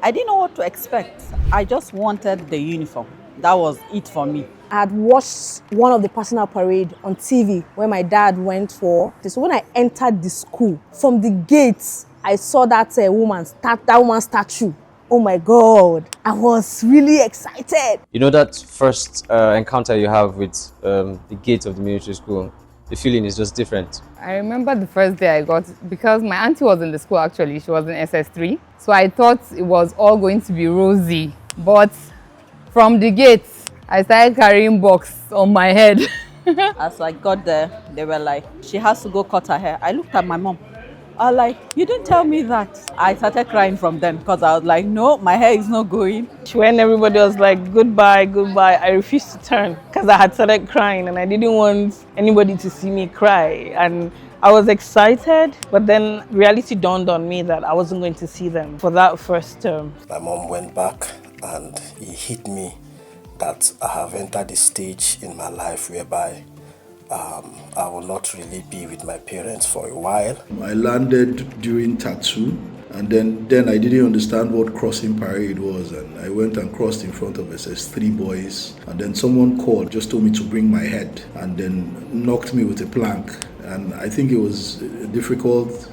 I didn't know what to expect. I just wanted the uniform. That was it for me. I had watched one of the personal parade on TV where my dad went for. So when I entered the school, from the gates, I saw that woman's statue. Oh my God, I was really excited. You know that first encounter you have with the gate of the military school, the feeling is just different. I remember the first day I got, because my auntie was in the school actually, she was in SS3. So I thought it was all going to be rosy. But from the gate, I started carrying box on my head. As I got there, they were like, she has to go cut her hair. I looked at my mom. I was like, you didn't tell me that. I started crying from then because I was like, no, my hair is not going. When everybody was like, goodbye, goodbye, I refused to turn because I had started crying and I didn't want anybody to see me cry. And I was excited, but then reality dawned on me that I wasn't going to see them for that first term. My mom went back and it hit me that I have entered the stage in my life whereby I will not really be with my parents for a while. I landed during tattoo, and then I didn't understand what crossing parade was, and I went and crossed in front of SS3 boys, and then someone called, just told me to bring my head, and then knocked me with a plank. And I think it was a difficult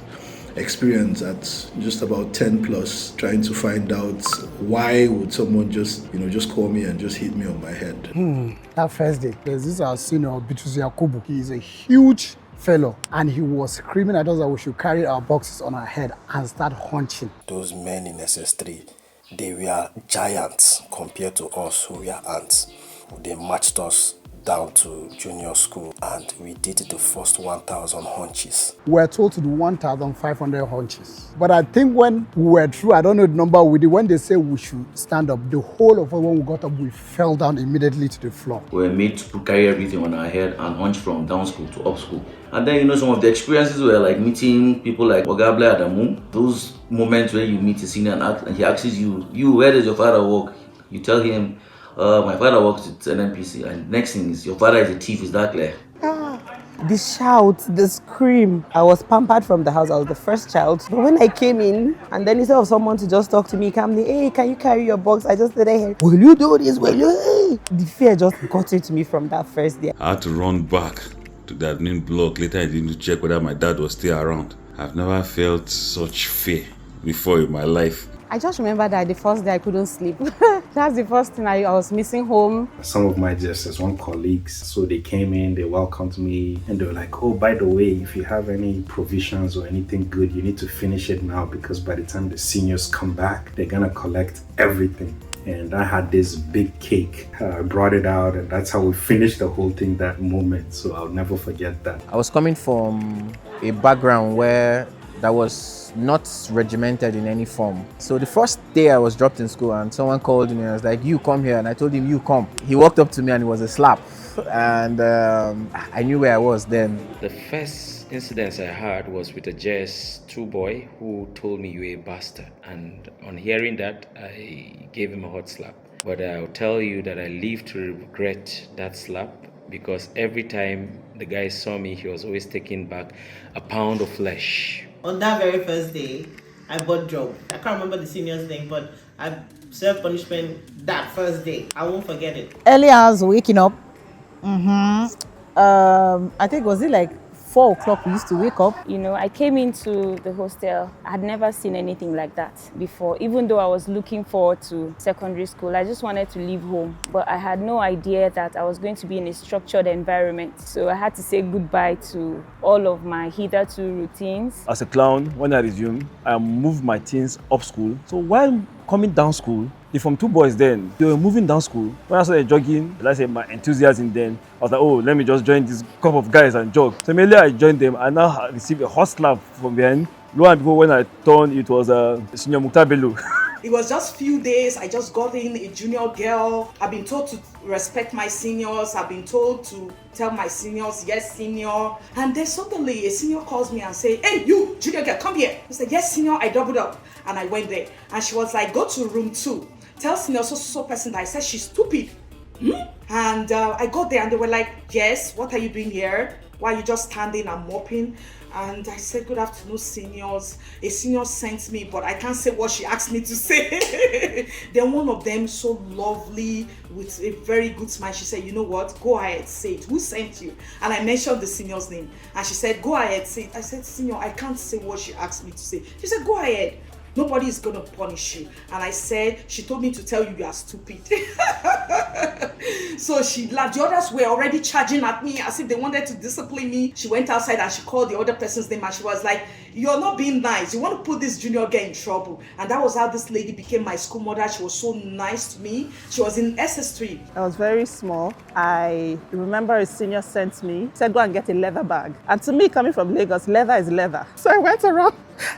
experience at just about 10 plus, trying to find out why would someone just call me and just hit me on my head. That first day, there's this our senior, Bitrus Yakubu. He is a huge fellow, and he was screaming at us that we should carry our boxes on our head and start hunching. Those men in SS3, they were giants compared to us who were ants. They matched us down to junior school and we did the first 1,000 hunches. We were told to do 1,500 hunches. But I think when we were through, I don't know the number we did, when they said we should stand up, the whole of us, when we got up, we fell down immediately to the floor. We were made to carry everything on our head and hunch from down school to up school. And then, some of the experiences were like meeting people like Ogable Adamu. Those moments where you meet a senior and he asks you, where does your father work? You tell him, my father works at NNPC, and next thing is your father is a thief. Is that clear? The shout, the scream. I was pampered from the house. I was the first child. But when I came in, and then instead of someone to just talk to me calmly, hey, can you carry your box? I just said, hey, will you do this? Will you? The fear just got into me from that first day. I had to run back to the admin block. Later, I didn't check whether my dad was still around. I've never felt such fear before in my life. I just remember that the first day I couldn't sleep. That's the first thing I was missing home. Some of my JSS1 colleagues, so they came in, they welcomed me, and they were like, oh, by the way, if you have any provisions or anything good, you need to finish it now because by the time the seniors come back, they're gonna collect everything. And I had this big cake. I brought it out and that's how we finished the whole thing that moment. So I'll never forget that. I was coming from a background where that was not regimented in any form. So the first day I was dropped in school and someone called me and I was like, you come here, and I told him, you come. He walked up to me and it was a slap. And I knew where I was then. The first incident I had was with a JS2 boy who told me you were a bastard. And on hearing that, I gave him a hot slap. But I'll tell you that I live to regret that slap because every time the guy saw me, he was always taking back a pound of flesh. On that very first day, I bought job. I can't remember the senior's name, but I served punishment that first day. I won't forget it. Early hours waking up. I think was it like 4 o'clock we used to wake up. I came into the hostel. I had never seen anything like that before. Even though I was looking forward to secondary school, I just wanted to leave home. But I had no idea that I was going to be in a structured environment. So I had to say goodbye to all of my hitherto routines. As a clown, when I resumed, I moved my teens up school. So while coming down school, from 2 boys then, they were moving down school. When I started jogging, let's say my enthusiasm then, I was like, oh, let me just join this group of guys and jog. So immediately I joined them, I now received a hot slap from behind. Lo and behold, when I turned, it was Senior Muktabelu. It was just few days, I just got in a junior girl. I've been told to respect my seniors. I've been told to tell my seniors, yes, senior. And then suddenly a senior calls me and say, hey, you, junior girl, come here. I said, yes, senior, I doubled up. And I went there. And she was like, go to room 2. Tell senior so person that I said she's stupid. And I got there and they were like, yes, what are you doing here? Why are you just standing and mopping? And I said, good afternoon, seniors. A senior sent me, but I can't say what she asked me to say. Then one of them, so lovely, with a very good smile, she said, you know what, go ahead, say it. Who sent you? And I mentioned the senior's name. And she said, go ahead, say it. I said, senior, I can't say what she asked me to say. She said, go ahead. Nobody is going to punish you. And I said, she told me to tell you are stupid. So she laughed. The others were already charging at me as if they wanted to discipline me. She went outside and she called the other person's name and she was like, you're not being nice. You want to put this junior girl in trouble. And that was how this lady became my school mother. She was so nice to me. She was in SS3. I was very small. I remember a senior sent me, said go and get a leather bag. And to me, coming from Lagos, leather is leather. So I went around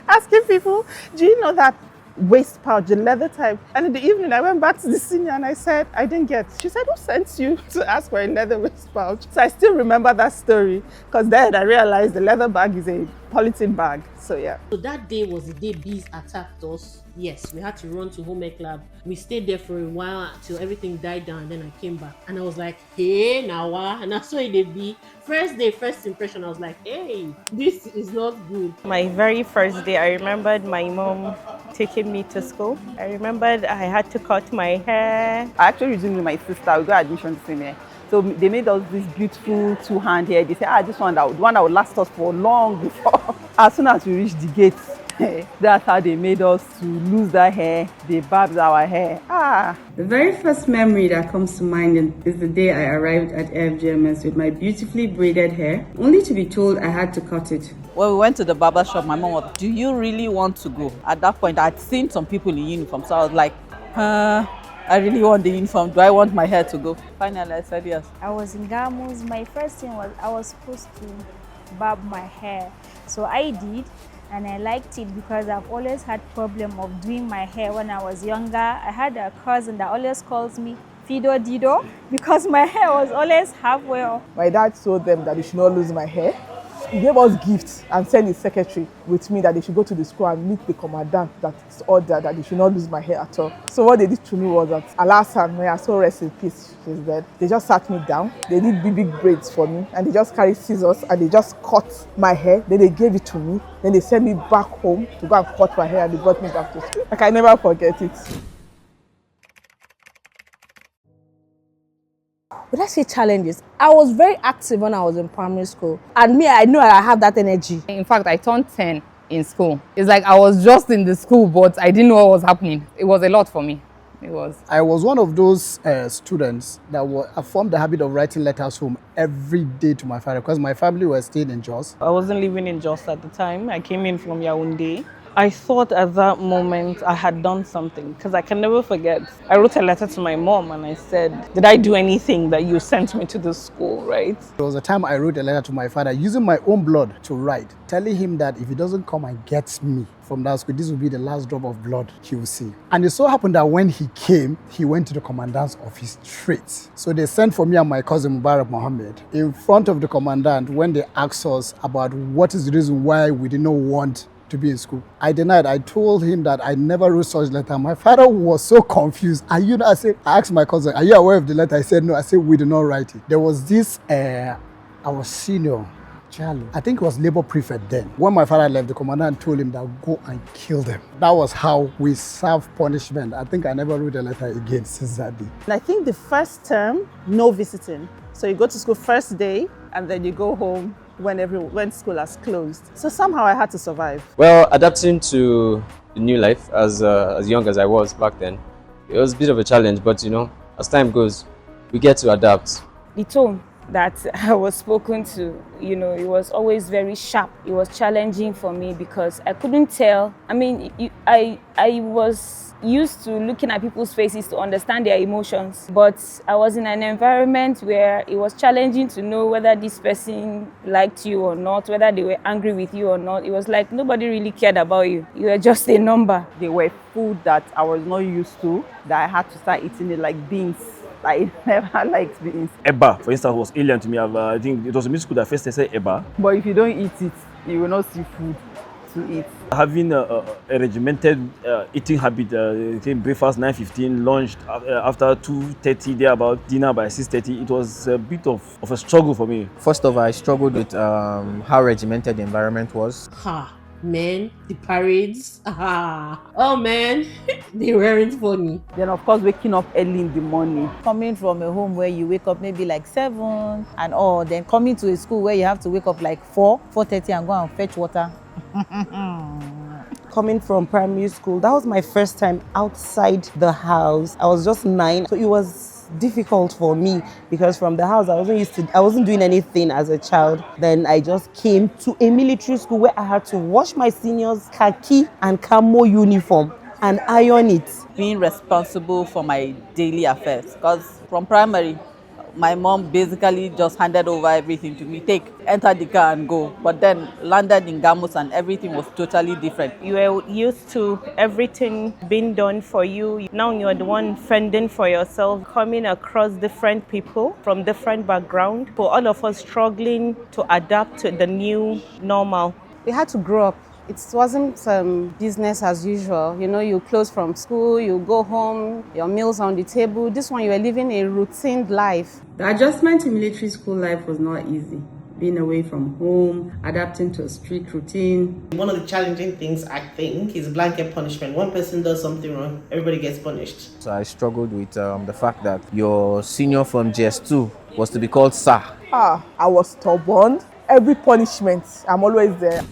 asking people, do you know that waist pouch, the leather type? And in the evening, I went back to the senior and I said, I didn't get. She said, who sent you to ask for a leather waist pouch? So I still remember that story because then I realized the leather bag is a polythene bag. So yeah. So that day was the day bees attacked us. Yes, we had to run to home ec lab. We stayed there for a while until everything died down, and then I came back. And I was like, hey, now what? And I saw it be. First day, first impression, I was like, hey, this is not good. My very first day, I remembered my mom taking me to school. I remembered I had to cut my hair. I actually resumed with my sister. We got admission the same year. So they made us this beautiful two-hand hair. They said, this one that would last us for long before. As soon as we reached the gates, that's how they made us to lose that hair. They barbed our hair. The very first memory that comes to mind is the day I arrived at AFGMS with my beautifully braided hair, only to be told I had to cut it. When we went to the barber shop, my mom was, do you really want to go? At that point, I'd seen some people in uniform, so I was like, I really want the uniform. Do I want my hair to go? Finally, I said yes. I was in Gamus. My first thing was I was supposed to barb my hair. So I did, and I liked it because I've always had problem of doing my hair when I was younger. I had a cousin that always calls me Fido Dido because my hair was always halfway off. My dad told them that they should not lose my hair. He gave us gifts and sent his secretary with me that they should go to the school and meet the commandant that's ordered that they should not lose my hair at all. So what they did to me was that, alas, may I so rest in peace, she's dead. They just sat me down. They did big braids for me and they just carried scissors and they just cut my hair. Then they gave it to me. Then they sent me back home to go and cut my hair and they brought me back to school. I can never forget it. Would I say challenges? I was very active when I was in primary school. And me, I know I have that energy. In fact, I turned 10 in school. It's like I was just in the school, but I didn't know what was happening. It was a lot for me. It was. I was one of those students that I formed the habit of writing letters home every day to my father because my family was staying in Jos. I wasn't living in Jos at the time. I came in from Yaoundé. I thought at that moment I had done something because I can never forget. I wrote a letter to my mom and I said, did I do anything that you sent me to the school, right? There was a time I wrote a letter to my father using my own blood to write, telling him that if he doesn't come and get me from that school, this will be the last drop of blood he will see. And it so happened that when he came, he went to the commandant's office straight. So they sent for me and my cousin Mubarak Mohammed in front of the commandant when they asked us about what is the reason why we did not want to be in school. I denied. I told him that I never wrote such letter. My father was so confused. I asked my cousin, are you aware of the letter? I said, no. I said, we did not write it. There was this, our senior, Charlie, I think he was labor prefect then. When my father left, the commandant told him that go and kill them. That was how we served punishment. I think I never wrote a letter again since that day. And I think the first term, no visiting. So you go to school first day and then you go home when school has closed. So somehow I had to survive. Well, adapting to the new life as young as I was back then, it was a bit of a challenge, but as time goes, we get to adapt. The tone that I was spoken to, it was always very sharp. It was challenging for me because I couldn't tell. I mean, I was used to looking at people's faces to understand their emotions, but I was in an environment where it was challenging to know whether this person liked you or not, whether they were angry with you or not. It was like nobody really cared about you. You were just a number. They were food that I was not used to, that I had to start eating it, like beans. I never liked beans. Eba, for instance, was alien to me. I think it was a music school that first they said Eba. But if you don't eat it, you will not see food to eat. Having a regimented eating habit, breakfast 9:15, lunch after 2:30, there about dinner by 6:30, it was a bit of a struggle for me. First of all, I struggled with how regimented the environment was. Ha, man, the parades. Oh man, they weren't funny. Then of course waking up early in the morning. Coming from a home where you wake up maybe like 7 and all, then coming to a school where you have to wake up like 4:30 and go and fetch water. Coming from primary school, that was my first time outside the house. I was just 9, so it was difficult for me because from the house I wasn't doing anything as a child. Then I just came to a military school where I had to wash my seniors' khaki and camo uniform and iron it. Being responsible for my daily affairs, because from primary my mom basically just handed over everything to me. Enter the car and go. But then landed in Gamos and everything was totally different. You were used to everything being done for you. Now you're the one fending for yourself, coming across different people from different backgrounds. For all of us struggling to adapt to the new normal. We had to grow up. It wasn't business as usual. You know, you close from school, you go home, your meals on the table. This one, you were living a routine life. The adjustment to military school life was not easy. Being away from home, adapting to a strict routine. One of the challenging things, I think, is blanket punishment. One person does something wrong, everybody gets punished. So I struggled with the fact that your senior from GS2 was to be called Sir. I was stubborn. Every punishment, I'm always there.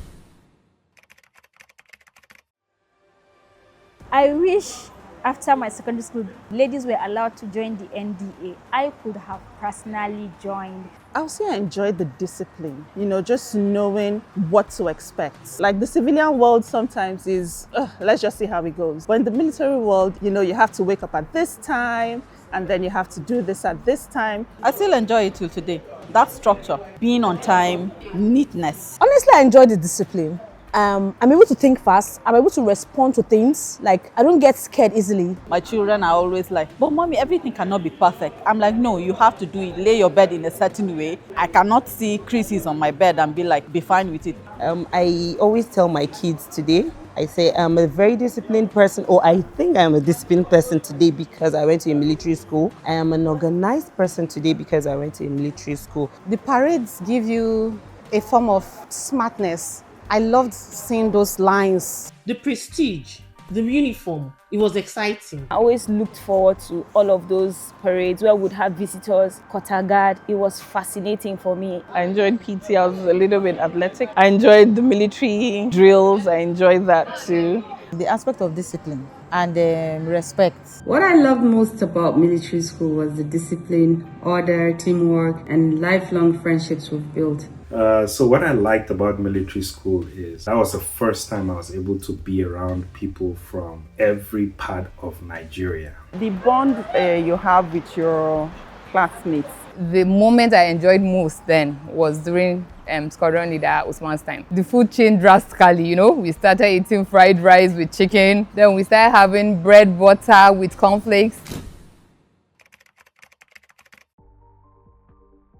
I wish after my secondary school, ladies were allowed to join the NDA. I could have personally joined. I also enjoyed the discipline, you know, just knowing what to expect. Like the civilian world sometimes is, let's just see how it goes. But in the military world, you know, you have to wake up at this time, and then you have to do this at this time. I still enjoy it till today. That structure, being on time, neatness. Honestly, I enjoy the discipline. I'm able to think fast. I'm able to respond to things. Like, I don't get scared easily. My children are always like, but mommy, everything cannot be perfect. I'm like, no, you have to do it. Lay your bed in a certain way. I cannot see creases on my bed and be fine with it. I always tell my kids today, I say I'm a very disciplined person, or I think I'm a disciplined person today because I went to a military school. I am an organized person today because I went to a military school. The parades give you a form of smartness. I loved seeing those lines. The prestige, the uniform, it was exciting. I always looked forward to all of those parades where we would have visitors, quarter guard. It was fascinating for me. I enjoyed PT. I was a little bit athletic. I enjoyed the military drills. I enjoyed that too. The aspect of discipline and respect. What I loved most about military school was the discipline, order, teamwork, and lifelong friendships we've built. So what I liked about military school is that was the first time I was able to be around people from every part of Nigeria. The bond you have with your classmates. The moment I enjoyed most then was during squadron leader Usman's time. The food changed drastically, you know. We started eating fried rice with chicken. Then we started having bread butter with cornflakes.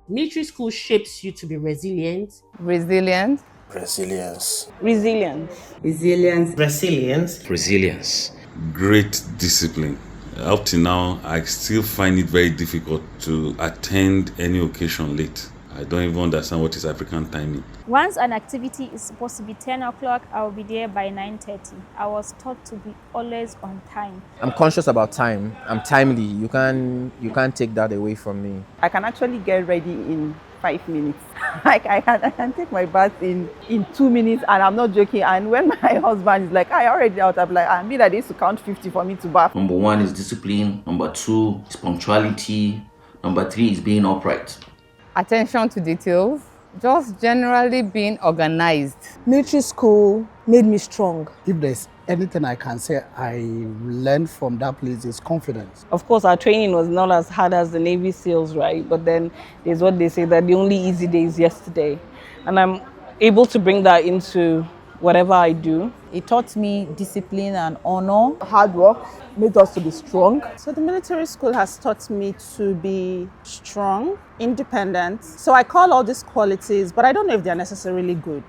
Military school shapes you to be resilient. Resilient. Resilience. Resilience. Resilience. Resilience. Resilience. Great discipline. Up to now, I still find it very difficult to attend any occasion late. I don't even understand what is African timing. Once an activity is supposed to be 10 o'clock, I will be there by 9:30. I was taught to be always on time. I'm conscious about time. I'm timely. You can't take that away from me. I can actually get ready in 5 minutes. Like I can take my bath in 2 minutes, and I'm not joking. And when my husband is like, I already out, I'm like, I mean that is to count 50 for me to bath. Number 1 is discipline. Number 2 is punctuality. Number 3 is being upright. Attention to details. Just generally being organized. Military school made me strong. If there's anything I can say I learned from that place is confidence. Of course, our training was not as hard as the Navy SEALs, right? But then there's what they say that the only easy day is yesterday. And I'm able to bring that into whatever I do. It taught me discipline and honor. Hard work made us to be strong. So the military school has taught me to be strong, independent. So I call all these qualities, but I don't know if they're necessarily good.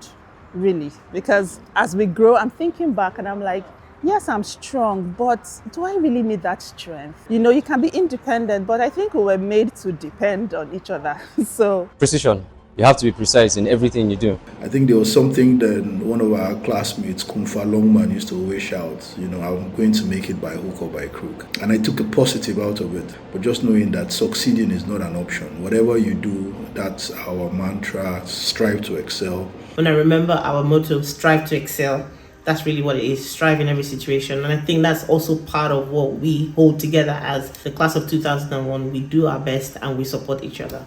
really. Because as we grow, I'm thinking back and I'm like, yes, I'm strong, but do I really need that strength? You know, you can be independent, but I think we were made to depend on each other. So Precision. You have to be precise in everything you do. I think there was something that one of our classmates, Kunfa Longman, used to always shout, you know, I'm going to make it by hook or by crook. And I took a positive out of it. But just knowing that succeeding is not an option. Whatever you do, that's our mantra, strive to excel. When I remember our motto, strive to excel, that's really what it is, strive in every situation. And I think that's also part of what we hold together as the class of 2001. We do our best and we support each other.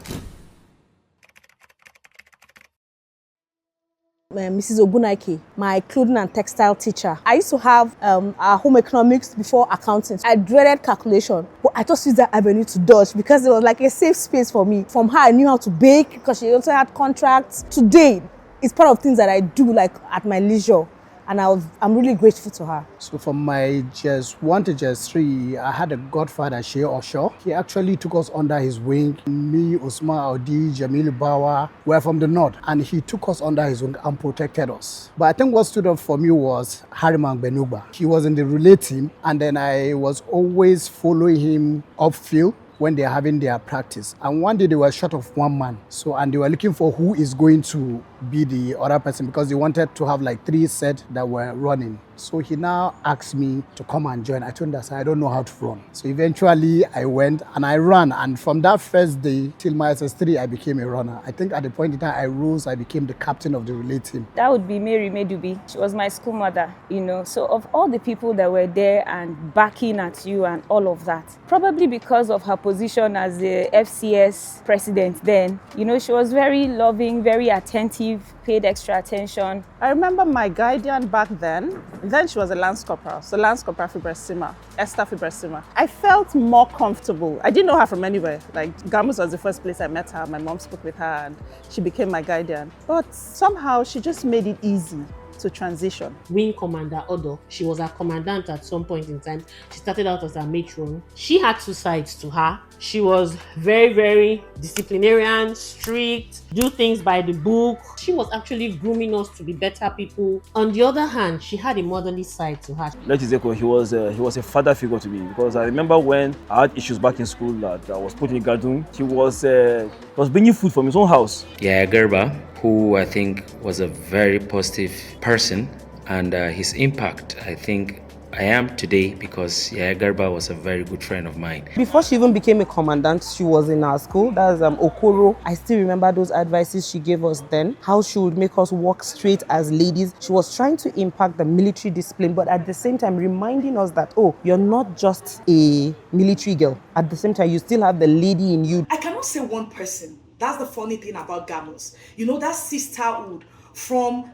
Mrs. Ogunaike, my clothing and textile teacher. I used to have our home economics before accounting. I dreaded calculation, but I just used that avenue to dodge because it was like a safe space for me. From her, I knew how to bake because she also had contracts. Today, it's part of things that I do like at my leisure. And I'm really grateful to her. So from my JS1 to JS3, I had a godfather, Shea Osho. He actually took us under his wing. Me, Usman Audi, Jamilu Bawa, we're from the north. And he took us under his wing and protected us. But I think what stood up for me was Hariman Benugba. He was in the relay team, and then I was always following him upfield when they're having their practice. And one day they were short of one man. And they were looking for who is going to be the other person because they wanted to have like 3 sets that were running. So he now asked me to come and join. I told him that I don't know how to run. So eventually I went and I ran. And from that first day till my SS3, I became a runner. I think at the point in time I rose, I became the captain of the relay team. That would be Mary Medubi. She was my school mother, you know. So of all the people that were there and backing at you and all of that, probably because of her position as the FCS president then, you know, she was very loving, very attentive, paid extra attention. I remember my guardian back then she was a Lance Corporal. So Lance Corporal Fibrasima, Esther Fibrasima. I felt more comfortable. I didn't know her from anywhere. Like Gamus was the first place I met her. My mom spoke with her and she became my guardian. But somehow she just made it easy to transition. Wing Commander Odo, she was our commandant at some point in time. She started out as a matron. She had 2 sides to her. She was very, very disciplinarian, strict, do things by the book. She was actually grooming us to be better people. On the other hand, she had a motherly side to her. Letizeko, he was a father figure to me because I remember when I had issues back in school that I was put in Gadun, he was bringing food from his own house. Yeah, Gerba, who I think was a very positive person, and his impact, I think I am today because Yaya Garba was a very good friend of mine. Before she even became a commandant, she was in our school. That's Okoro. I still remember those advices she gave us then, how she would make us walk straight as ladies. She was trying to impact the military discipline, but at the same time reminding us that, oh, you're not just a military girl. At the same time, you still have the lady in you. I cannot say one person. That's the funny thing about Gamos. You know, that sisterhood from...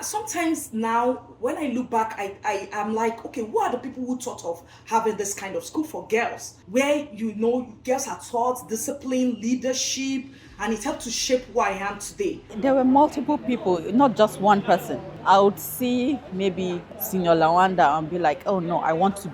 sometimes now, when I look back, I am like, okay, who are the people who thought of having this kind of school for girls? Where, you know, girls are taught discipline, leadership, and it helped to shape who I am today. There were multiple people, not just one person. I would see maybe Senior Lawanda and be like, oh no, I want to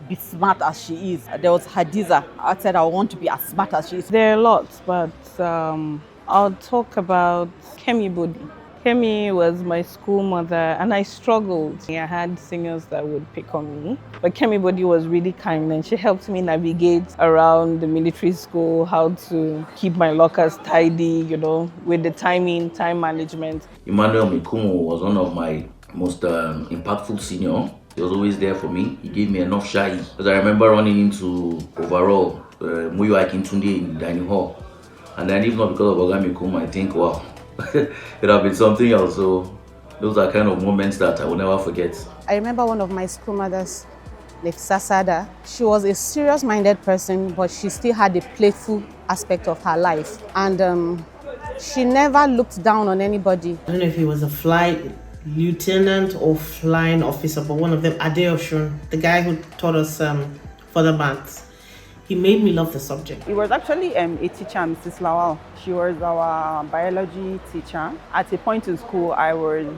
be smart as she is. There was Hadiza. I said I want to be as smart as she is. There are lots, but I'll talk about Kemi Bodi. Kemi was my school mother and I struggled. I had seniors that would pick on me, but Kemi Bodi was really kind and she helped me navigate around the military school, how to keep my lockers tidy, you know, with the time management. Emmanuel Mikumu was one of my most impactful seniors. He was always there for me. He gave me enough shy. Because I remember running into overall Muyo Akintunde in the dining hall. And then if not because of Oga Mikumu, I think, wow, it would have been something else. So those are kind of moments that I will never forget. I remember one of my school mothers, like Sasada. She was a serious-minded person, but she still had a playful aspect of her life. And she never looked down on anybody. I don't know if he was a flight lieutenant or flying officer, but one of them, Adeoshun, the guy who taught us further maths. He made me love the subject. It was actually a teacher, Mrs. Lawal. She was our biology teacher. At a point in school, I was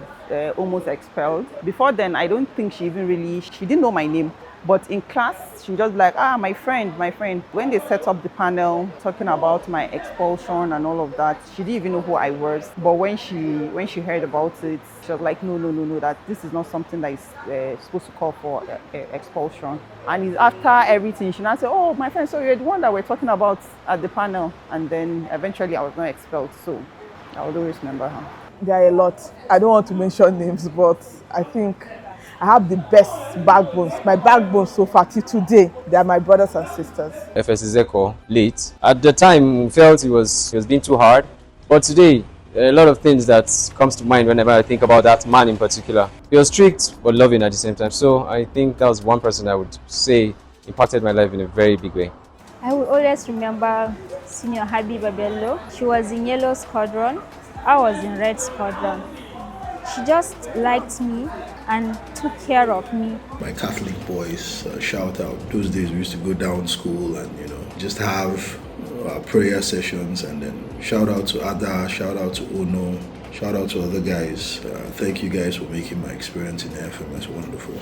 almost expelled. Before then, I don't think she didn't know my name. But in class, she just like, my friend. When they set up the panel talking about my expulsion and all of that, she didn't even know who I was. But when she heard about it, she was like, no, that this is not something that is supposed to call for expulsion. And it's after everything, she now said, oh, my friend, so you're the one that we're talking about at the panel. And then eventually I was not expelled. So I would always remember her. There are a lot. I don't want to mention names, but I think I have the best backbones. My backbone so far till today, they are my brothers and sisters. FSZ late. At the time, we felt it was being too hard. But today, there are a lot of things that comes to mind whenever I think about that man in particular. He was strict but loving at the same time. So I think that was one person I would say impacted my life in a very big way. I will always remember Senior Habiba Bello. She was in Yellow Squadron. I was in Red Squadron. She just liked me and took care of me. My Catholic boys, shout out. Those days we used to go down school and, just have our prayer sessions, and then shout out to Ada, shout out to Ono, shout out to other guys. Thank you guys for making my experience in AFMS wonderful.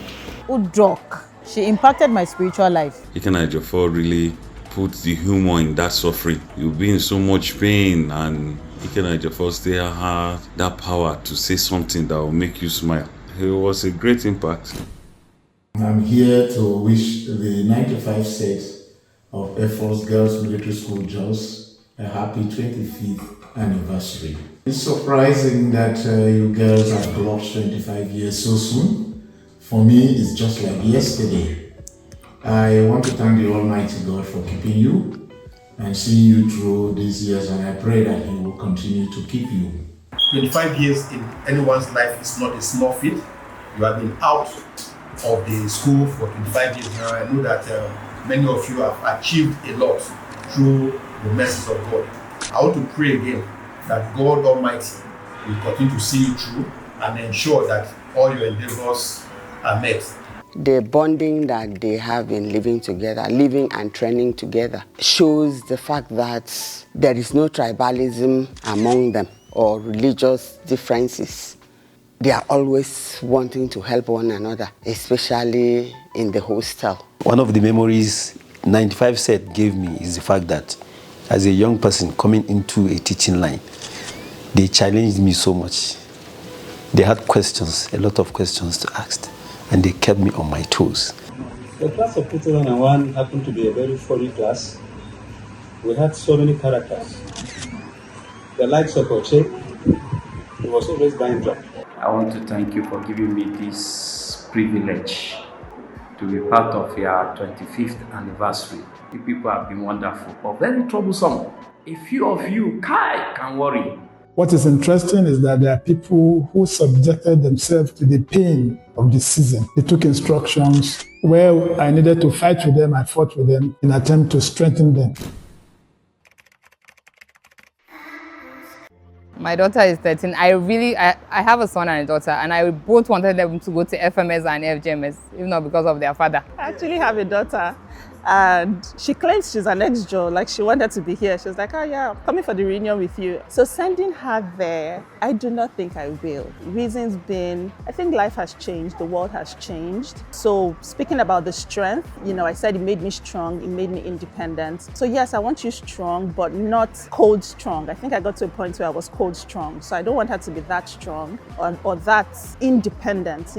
Udrok, she impacted my spiritual life. Ikenna Ejiofor really put the humor in that suffering. You'll be in so much pain, and Ikenna Ejiofor still had that power to say something that will make you smile. It was a great impact. I'm here to wish the 95 set of Air Force Girls Military School Jos a happy 25th anniversary. It's surprising that you girls have clocked 25 years so soon. For me, it's just like yesterday. I want to thank the Almighty God for keeping you and seeing you through these years, and I pray that He will continue to keep you. 25 years in anyone's life is not a small feat. You have been out of the school for 25 years now. I know that many of you have achieved a lot through the mercies of God. I want to pray again that God Almighty will continue to see you through and ensure that all your endeavors are met. The bonding that they have in living together, living and training together, shows the fact that there is no tribalism among them or religious differences. They are always wanting to help one another, especially in the hostel. One of the memories 95 set gave me is the fact that as a young person coming into a teaching line, they challenged me so much. They had questions, a lot of questions to ask, and they kept me on my toes. The class of 2001 happened to be a very funny class. We had so many characters. The likes of Oche, he was always buying drop. I want to thank you for giving me this privilege to be part of your 25th anniversary. You people have been wonderful, but very troublesome. A few of you can worry. What is interesting is that there are people who subjected themselves to the pain of the season. They took instructions where I needed to fight with them, I fought with them in an attempt to strengthen them. My daughter is 13. I have a son and a daughter, and I both wanted them to go to FMS and AFGMS, if not because of their father. I actually have a daughter, and she claims she's an ex-Jo, like she wanted to be here. She was like, oh yeah, I'm coming for the reunion with you. So sending her there, I do not think I will. Reasons being, I think life has changed, the world has changed. So speaking about the strength, I said it made me strong, it made me independent. So yes, I want you strong, but not cold strong. I think I got to a point where I was cold strong. So I don't want her to be that strong or that independent.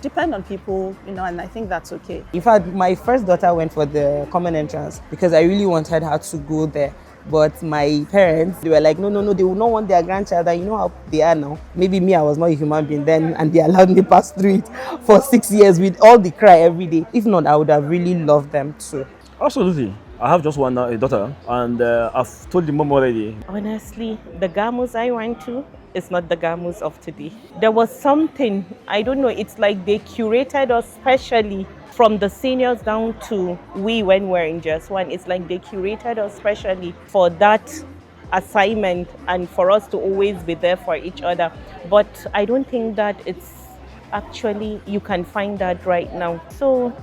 Depend on people, and I think that's okay. In fact, my first daughter went for the common entrance because I really wanted her to go there. But my parents, they were like, no, they will not want their grandchild. And you know how they are now. Maybe me, I was not a human being then, and they allowed me pass through it for 6 years with all the cry every day. If not, I would have really loved them too. Absolutely. I have just one daughter, and I've told the mom already. Honestly, the Gamus I went to is not the Gamus of today. There was something, I don't know, it's like they curated us specially from the seniors down to we when we're in just one. It's like they curated us specially for that assignment and for us to always be there for each other. But I don't think that it's actually, you can find that right now. So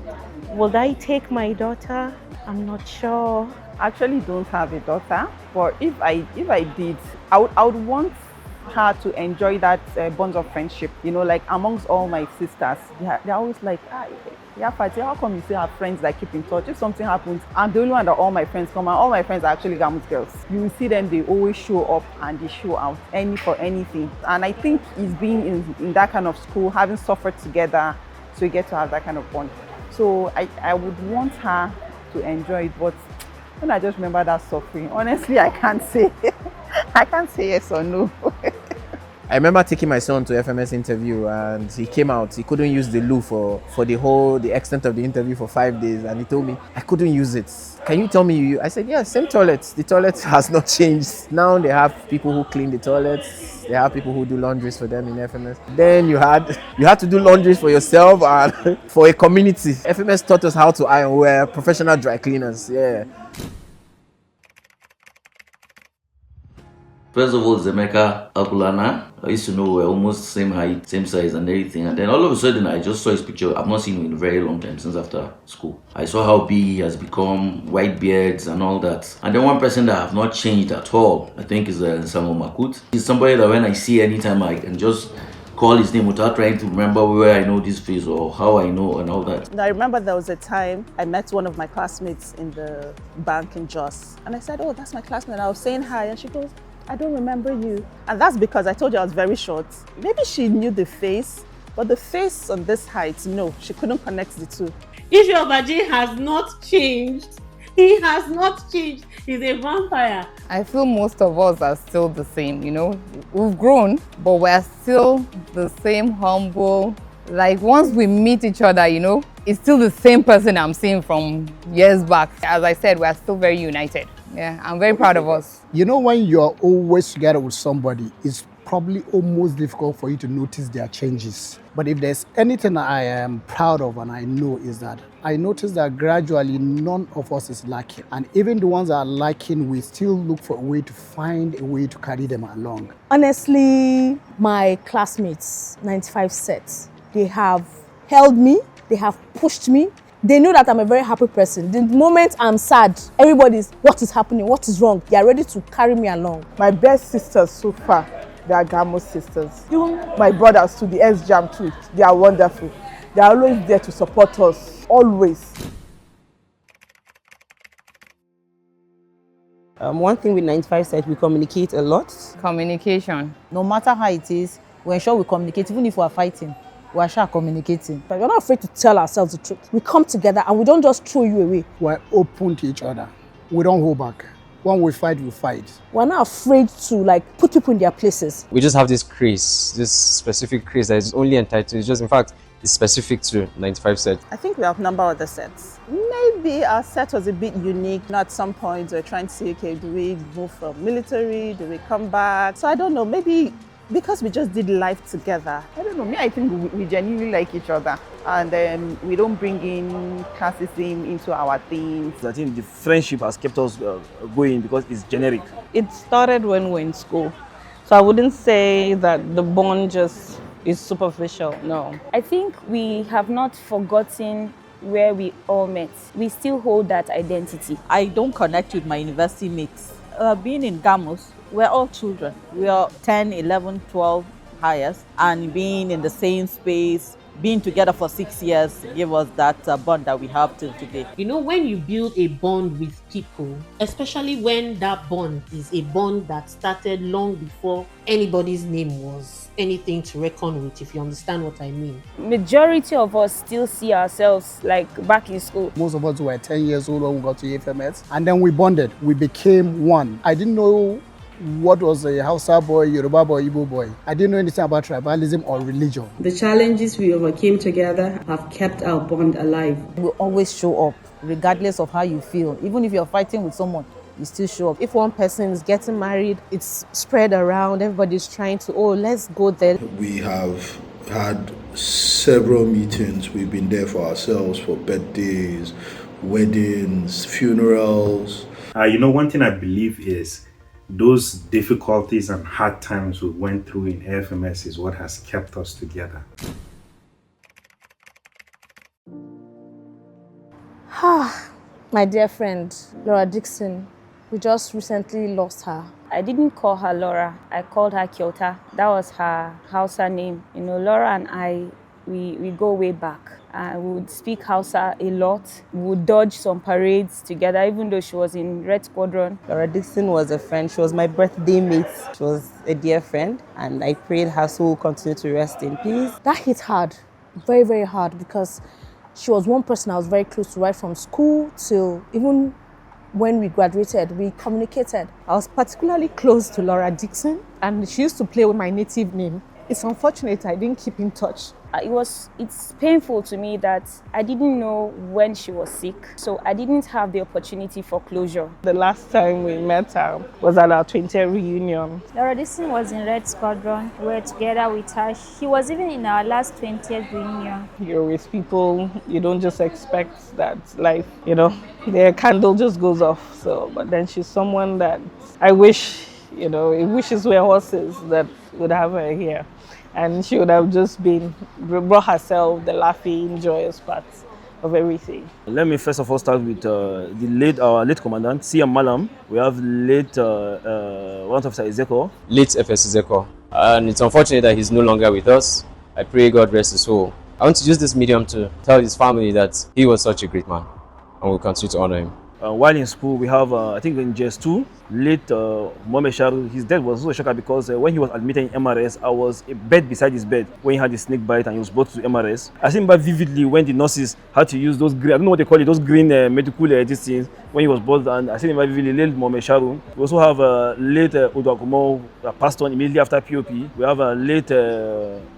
would I take my daughter? I'm not sure. I actually don't have a daughter, but if I did, I would want her to enjoy that bonds of friendship. You know, like amongst all my sisters, they're always like, yeah, Fatih, how come you still have friends that keep in touch? If something happens, I'm the only one that all my friends come, and all my friends are actually Gamus girls. You will see them, they always show up and they show out for anything. And I think it's being in that kind of school, having suffered together, so you get to have that kind of bond. So I would want her to enjoy it, but when I just remember that suffering, honestly, I can't say yes or no. I remember taking my son to AFMS interview, and he came out. He couldn't use the loo for the extent of the interview for 5 days, and he told me I couldn't use it. Can you tell me? I said, yeah, same toilet. The toilet has not changed. Now they have people who clean the toilets. They have people who do laundries for them in FMS. Then you had to do laundries for yourself and for a community. FMS taught us how to iron. We're professional dry cleaners. Yeah. First of all, Zemeka Akulana, I used to know we're almost same height, same size and everything. And then all of a sudden, I just saw his picture. I've not seen him in a very long time, since after school. I saw how big he has become, white beards and all that. And then one person that I have not changed at all, I think is Samo Makut. He's somebody that when I see anytime, I can just call his name without trying to remember where I know this face or how I know and all that. Now, I remember there was a time I met one of my classmates in the bank in Jos. And I said, oh, that's my classmate. I was saying hi, and she goes, I don't remember you. And that's because I told you I was very short. Maybe she knew the face, but the face on this height, no, she couldn't connect the two. Israel Baji has not changed. He has not changed. He's a vampire. I feel most of us are still the same, you know. We've grown, but we're still the same humble. Like once we meet each other, you know, it's still the same person I'm seeing from years back. As I said, we're still very united. Yeah, I'm very proud of us. You know, when you're always together with somebody, it's probably almost difficult for you to notice their changes. But if there's anything I am proud of and I know is that I notice that gradually none of us is lacking. And even the ones that are lacking, we still look for a way to find a way to carry them along. Honestly, my classmates, 95 sets, they have held me, they have pushed me. They know that I'm a very happy person. The moment I'm sad, everybody's, what is happening? What is wrong? They are ready to carry me along. My best sisters so far, they are Gamo sisters. Even my brothers to the S-Jam too, they are wonderful. They are always there to support us, always. One thing with 95 sets, we communicate a lot. Communication. No matter how it is, we ensure we communicate, even if we are fighting. We are sure communicating. But we're not afraid to tell ourselves the truth. We come together and we don't just throw you away. We're open to each other. We don't hold back. When we fight, we fight. We're not afraid to put people in their places. We just have this craze, this specific craze that is only entitled, it's just in fact, it's specific to 95 sets. I think we outnumber other sets. Maybe our set was a bit unique. At some point, we're trying to see, okay, do we move from military? Do we come back? So I don't know, maybe because we just did life together. I don't know, me, I think we genuinely like each other. And we don't bring in classism into our things. I think the friendship has kept us going because it's generic. It started when we were in school. So I wouldn't say that the bond just is superficial, no. I think we have not forgotten where we all met. We still hold that identity. I don't connect with my university mates. Being in Gamos, we're all children. We are 10, 11, 12 highest, and being in the same space, being together for 6 years gave us that bond that we have till today. You know, when you build a bond with people, especially when that bond is a bond that started long before anybody's name was anything to reckon with, if you understand what I mean. Majority of us still see ourselves like back in school. Most of us were 10 years old when we got to AFMS, and then we bonded. We became one. I didn't know what was a Hausa boy, Yoruba boy, Igbo boy. I didn't know anything about tribalism or religion. The challenges we overcame together have kept our bond alive. We always show up, regardless of how you feel. Even if you're fighting with someone, you still show up. If one person is getting married, it's spread around. Everybody's trying to, oh, let's go there. We have had several meetings. We've been there for ourselves for birthdays, weddings, funerals. You know, one thing I believe is those difficulties and hard times we went through in AFMS is what has kept us together. My dear friend, Laura Dixon, We just recently lost her. I didn't call her Laura. I called her Kyota. That was her Hausa name. You know, Laura and I, we go way back. We would speak Hausa a lot. We would dodge some parades together, even though she was in Red Squadron. Laura Dixon was a friend. She was my birthday mate. She was a dear friend, and I prayed her soul continue to rest in peace. That hit hard, very, very hard, because she was one person I was very close to right from school till even when we graduated, we communicated. I was particularly close to Laura Dixon, and she used to play with my native name. It's unfortunate I didn't keep in touch. It's painful to me that I didn't know when she was sick, so I didn't have the opportunity for closure. The last time we met her was at our 20th reunion. Laura Dixon was in Red Squadron. We were together with her. She was even in our last 20th reunion. You're with people, you don't just expect that life, their candle just goes off. But then she's someone that I wish, it wishes were horses that would have her here. And she would have just brought herself the laughing, joyous parts of everything. Let me first of all start with our late commandant, CM Malam. We have late Warrant Officer Ezeko. Late FS Ezeko. And it's unfortunate that he's no longer with us. I pray God rest his soul. I want to use this medium to tell his family that he was such a great man, and we'll continue to honor him. While in school, we have, I think in JS2, late Mohamed Sharu. His death was also a shocker because when he was admitted in MRS, I was a bed beside his bed when he had a snake bite and he was brought to MRS. I remember vividly when the nurses had to use those green, I don't know what they call it, those green medical these things when he was brought, and I remember vividly late Mohamed Sharu. We also have late Oduakumo, passed on immediately after POP. We have late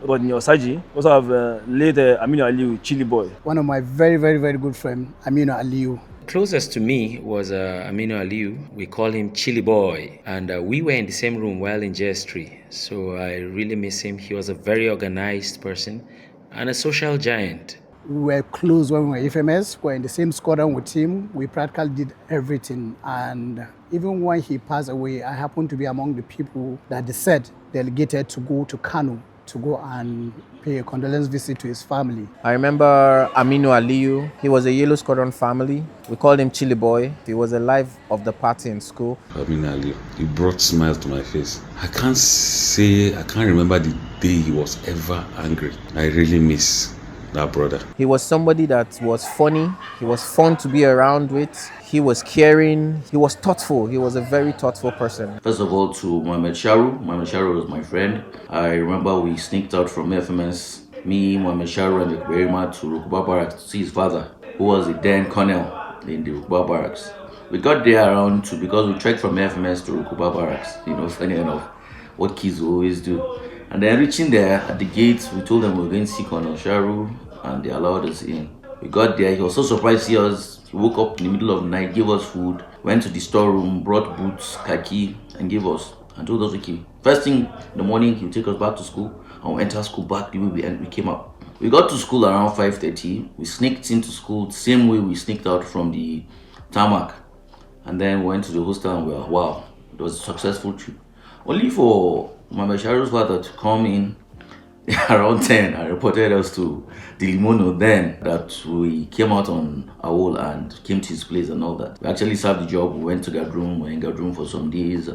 Rodney Osaji. We also have late Aminu Aliu, Chili Boy. One of my very, very, very good friends, Aminu Aliu. Closest to me was Aminu Aliu. We call him Chili Boy, and we were in the same room while in JS3. So I really miss him. He was a very organized person and a social giant. We were close when we were AFMS. We were in the same squadron with him. We practically did everything. And even when he passed away, I happened to be among the people that they said delegated to go to Kano to go and pay a condolence visit to his family. I remember Aminu Aliu. He was a Yellow Squadron family. We called him Chili Boy. He was the life of the party in school. Aminu Aliu, he brought smiles to my face. I can't remember the day he was ever angry. I really miss that brother. He was somebody that was funny. He was fun to be around with. He was caring. He was thoughtful. He was a very thoughtful person. First of all, to Mohamed Sharu. Mohamed Sharu was my friend. I remember we sneaked out from FMS, me, Mohamed Sharu, and the Kuberima to Rukuba Barracks to see his father, who was a then colonel in the Rukuba Barracks. We got there around 2 because we trekked from FMS to Rukuba Barracks. Funny enough, what kids always do. And then reaching there at the gate, we told them we were going to see Colonel Sharu, and they allowed us in. We got there, he was so surprised to see us. He woke up in the middle of the night, gave us food, went to the storeroom, brought boots, khaki, and gave us, and told us, okay, first thing in the morning, he'll take us back to school, and we'll enter school back the way we came up. We got to school around 5:30. We sneaked into school the same way we sneaked out from the tarmac, and then went to the hostel, and wow, it was a successful trip. Only for Mohamed Sharu's father to come in around 10 and reported us to the Limono then that we came out on Awol and came to his place and all that. We actually served the job. We went to Gadroom. We were in Gadroom for some days,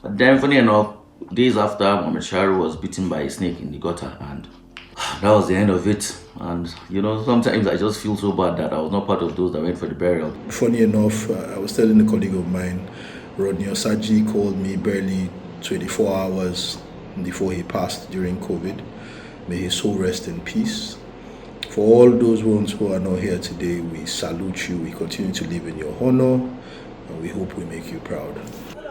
but then funny enough, days after, Mohamed Sharu was bitten by a snake in the gutter, and that was the end of it. And sometimes I just feel so bad that I was not part of those that went for the burial. Funny enough, I was telling a colleague of mine, Rodney Osaji called me barely 24 hours before he passed during COVID. May his soul rest in peace. For all those ones who are not here today, we salute you. We continue to live in your honor, and we hope we make you proud.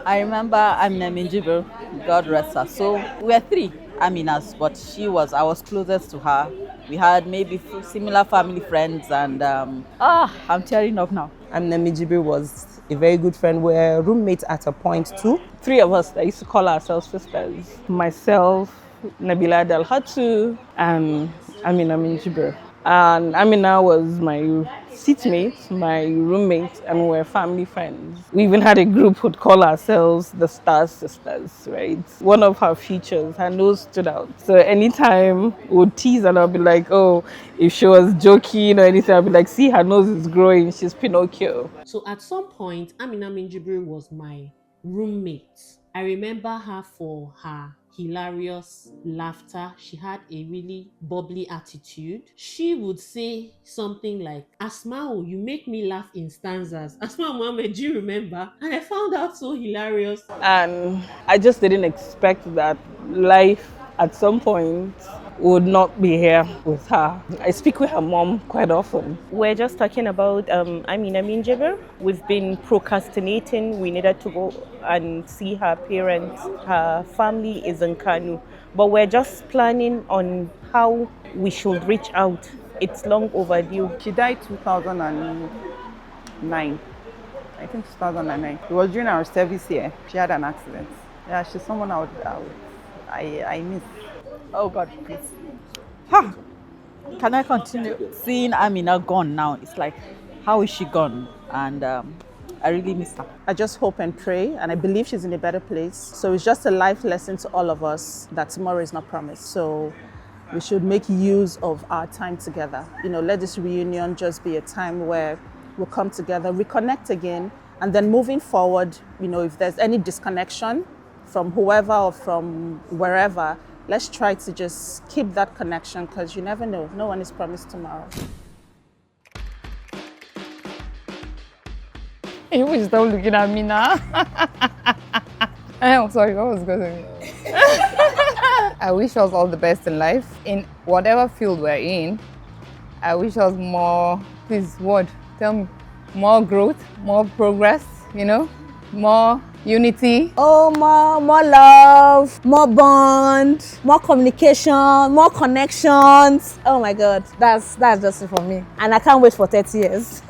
I remember Amina Minjibir, God rest her. So we were 3 Aminas, but I was closest to her. We had maybe similar family friends, and I'm tearing up now. Amina Minjibir was a very good friend. We were roommates at a point too. 3 of us that used to call ourselves sisters. Myself, Nabila Dalhatu, and Amina Minjibir. And Amina was my seatmate, my roommate, and we were family friends. We even had a group who'd call ourselves the Star Sisters, right? One of her features, her nose stood out. So anytime we'd tease and I'd be like, oh, if she was joking or anything, I'd be like, see, her nose is growing, she's Pinocchio. So at some point, Amina Minjibir was my roommate. I remember her for her hilarious laughter. She had a really bubbly attitude. She would say something like, Asmao, you make me laugh in stanzas. Asmao Mohammed, do you remember? And I found out so hilarious. And I just didn't expect that life at some point would not be here with her. I speak with her mom quite often. We're just talking about Amina Minjibir. We've been procrastinating. We needed to go and see her parents. Her family is in Kanu. But we're just planning on how we should reach out. It's long overdue. She died 2009. I think 2009. It was during our service here. She had an accident. Yeah, she's someone I miss. Oh God, please. Huh. Can I continue? Seeing Amina gone now, it's like, how is she gone? And I really miss her. I just hope and pray, and I believe she's in a better place. So it's just a life lesson to all of us that tomorrow is not promised. So we should make use of our time together. Let this reunion just be a time where we'll come together, reconnect again, and then moving forward, if there's any disconnection from whoever or from wherever, let's try to just keep that connection, because you never know. No one is promised tomorrow. You will stop looking at me now. I'm sorry, what was going on? I wish us all the best in life. In whatever field we're in, I wish us more, please, tell me, more growth, more progress, more unity. Oh, more love, more bond, more communication, more connections. Oh my God, that's just it for me. And I can't wait for 30 years.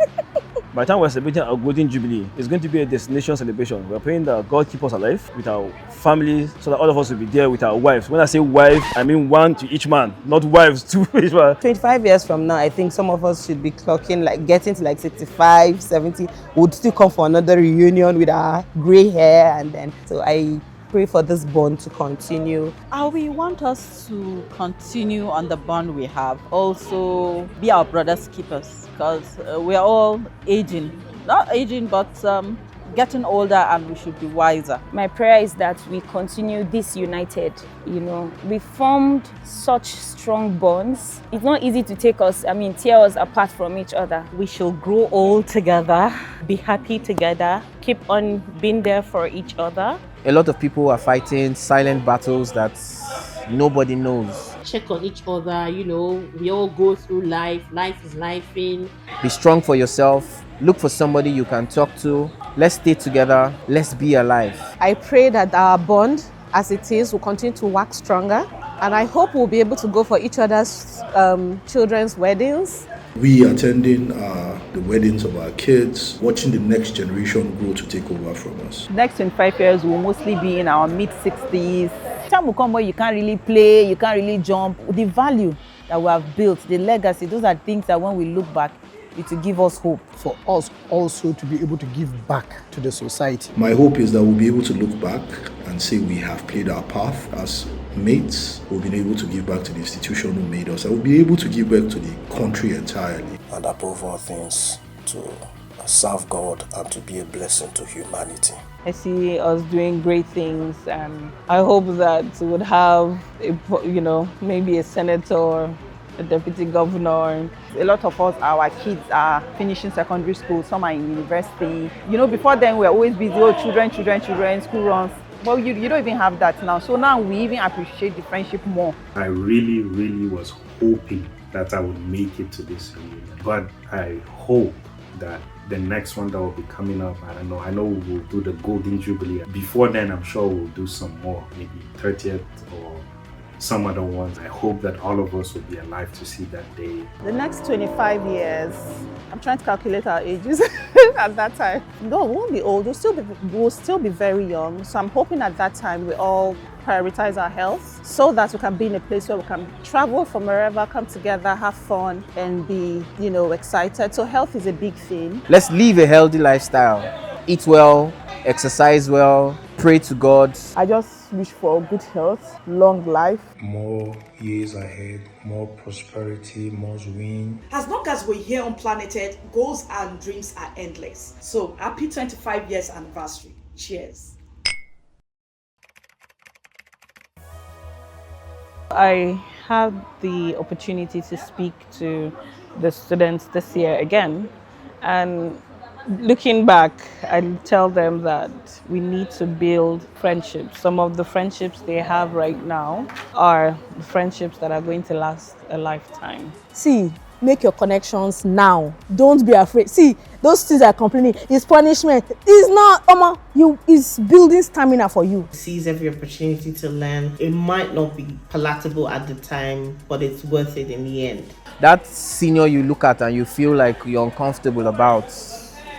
By the time we're celebrating our Golden Jubilee, it's going to be a destination celebration. We're praying that God keep us alive with our families, so that all of us will be there with our wives. When I say wife, I mean one to each man, not wives to each man. 25 years from now, I think some of us should be clocking, getting to 65, 70. Would still come for another reunion with our gray hair, and then, so I pray for this bond to continue. We want us to continue on the bond we have. Also, be our brother's keepers, because we are all aging. Not aging, but getting older, and we should be wiser. My prayer is that we continue this united. We formed such strong bonds. It's not easy to tear us apart from each other. We shall grow old together, be happy together, keep on being there for each other. A lot of people are fighting silent battles that nobody knows. Check on each other, we all go through life. Life is lifing. Be strong for yourself. Look for somebody you can talk to. Let's stay together. Let's be alive. I pray that our bond, as it is, will continue to wax stronger. And I hope we'll be able to go for each other's children's weddings. We attending the weddings of our kids, watching the next generation grow to take over from us. Next 25 years, we'll mostly be in our mid-60s. Time will come where you can't really play, you can't really jump. The value that we have built, the legacy, those are things that when we look back, it will give us hope. For us also to be able to give back to the society. My hope is that we'll be able to look back and say we have played our part as mates. We've been able to give back to the institution who made us, and we'll be able to give back to the country entirely. And above all things, to serve God and to be a blessing to humanity. I see us doing great things, and I hope that we would have maybe a senator, a deputy governor. A lot of us, our kids are finishing secondary school, some are in university. Before then we were always busy, children, school runs. Well, you don't even have that now. So now we even appreciate the friendship more. I really, really was hoping that I would make it to this reunion. But I hope that the next one that will be coming up, I don't know, I know we'll do the Golden Jubilee. Before then, I'm sure we'll do some more, maybe 30th or some other ones. I hope that all of us will be alive to see that day. The next 25 years, I'm trying to calculate our ages at that time. No, we won't be old. We'll still be very young. So I'm hoping at that time we all prioritize our health so that we can be in a place where we can travel from wherever, come together, have fun, and be, excited. So health is a big thing. Let's live a healthy lifestyle. Eat well, exercise well, pray to God. I just wish for good health, long life. More years ahead, more prosperity, more win. As long as we're here on planet Earth, goals and dreams are endless. So happy 25 years anniversary. Cheers. I had the opportunity to speak to the students this year again, and looking back, I tell them that we need to build friendships. Some of the friendships they have right now are the friendships that are going to last a lifetime. See, make your connections now. Don't be afraid. See, those things are complaining. It's punishment. It's not, it's building stamina for you. Seize every opportunity to learn. It might not be palatable at the time, but it's worth it in the end. That senior you look at and you feel like you're uncomfortable about,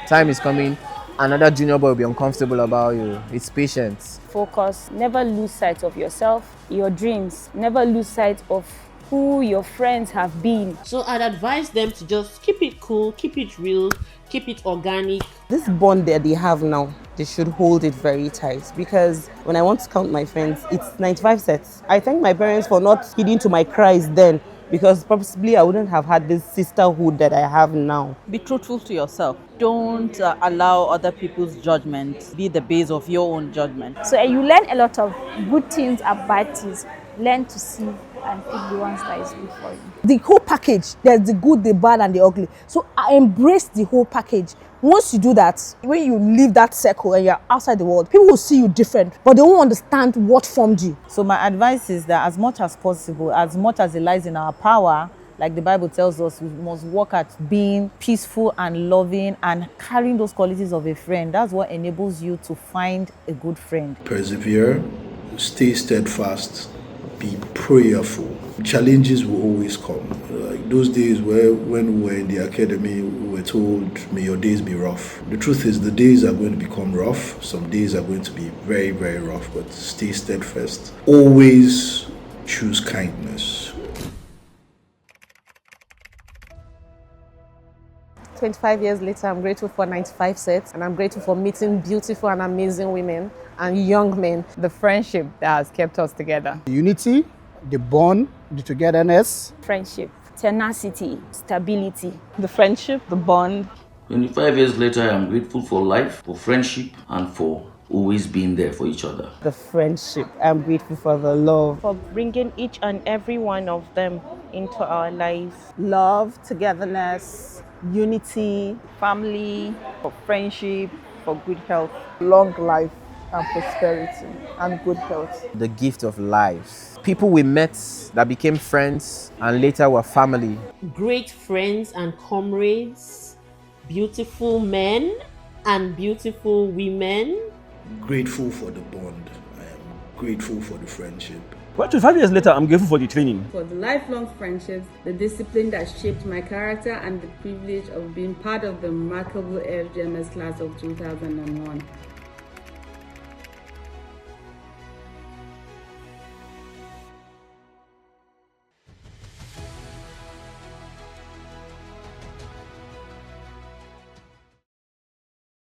time is coming, another junior boy will be uncomfortable about you. It's patience. Focus. Never lose sight of yourself, your dreams. Never lose sight of who your friends have been. So I'd advise them to just keep it cool, keep it real, keep it organic. This bond that they have now, they should hold it very tight, because when I want to count my friends, it's 95 sets. I thank my parents for not heeding to my cries then, because possibly I wouldn't have had this sisterhood that I have now. Be truthful to yourself. Don't allow other people's judgment be the base of your own judgment. So you learn a lot of good things and bad things. Learn to see and pick the ones that is good for you. The whole package, there's the good, the bad, and the ugly. So I embrace the whole package. Once you do that, when you leave that circle and you're outside the world, people will see you different, but they won't understand what formed you. So my advice is that as much as possible, as much as it lies in our power, like the Bible tells us, we must work at being peaceful and loving and carrying those qualities of a friend. That's what enables you to find a good friend. Persevere, stay steadfast, be prayerful. Challenges will always come. Like those days when we were in the academy, we were told, may your days be rough. The truth is the days are going to become rough. Some days are going to be very, very rough, but stay steadfast. Always choose kindness. 25 years later, I'm grateful for 95 sets, and I'm grateful for meeting beautiful and amazing women and young men. The friendship that has kept us together. The unity, the bond, the togetherness. Friendship, tenacity, stability. The friendship, the bond. 25 years later, I am grateful for life, for friendship, and for always being there for each other. The friendship. I'm grateful for the love. For bringing each and every one of them into our lives. Love, togetherness, unity, family, for friendship, for good health. long life and prosperity and good health. The gift of life. People we met that became friends and later were family. Great friends and comrades, beautiful men and beautiful women. Grateful for the bond. I am grateful for the friendship. Well, 25 years later, I'm grateful for the training. For the lifelong friendships, the discipline that shaped my character, and the privilege of being part of the remarkable AFGMS class of 2001.